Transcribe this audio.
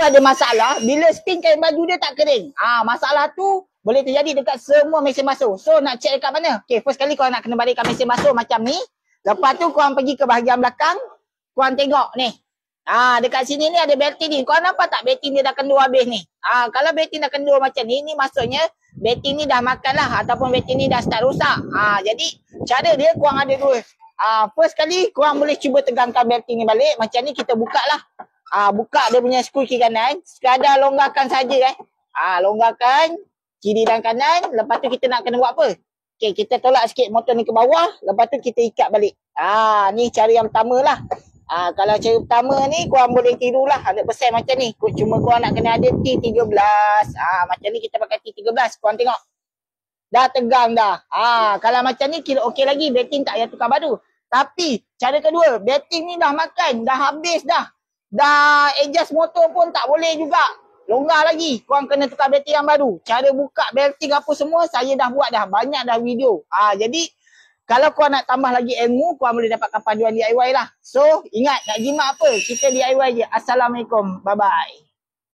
ada masalah bila spin kain baju dia tak kering. Masalah tu boleh terjadi dekat semua mesin basuh. So nak check dekat mana? Okay, first kali korang nak kena balikkan mesin basuh macam ni. Lepas tu korang pergi ke bahagian belakang, korang tengok ni. Dekat sini ni ada belting ni. Korang nampak tak belting dia dah kendur habis ni? Kalau belting dah kendur macam ni maksudnya belting ni dah makan lah ataupun belting ni dah start rosak. Jadi cara dia korang ada dua. First kali korang boleh cuba tegangkan belting ni balik. Macam ni kita buka lah. Buka dia punya skru kiri kanan. Sekadar longgarkan saja longgarkan kiri dan kanan. Lepas tu kita nak kena buat apa? Okay, kita tolak sikit motor ni ke bawah. Lepas tu kita ikat balik. Ni cara yang pertama lah. Kalau cara pertama ni korang boleh tiru lah 100% macam ni. Cuma korang nak kena ada T13. Macam ni kita pakai T13. Korang tengok. Dah tegang dah. Kalau macam ni kira okey lagi. Belting tak payah tukar baru. Tapi cara kedua. Belting ni dah makan. Dah habis dah. Dah adjust motor pun tak boleh juga. Longgar lagi. Korang kena tukar belting yang baru. Cara buka belting apa semua saya dah buat dah. Banyak dah video. Jadi kalau korang nak tambah lagi ilmu, korang boleh dapatkan panduan DIY lah. So, ingat nak jimat apa? Kita DIY je. Assalamualaikum. Bye-bye.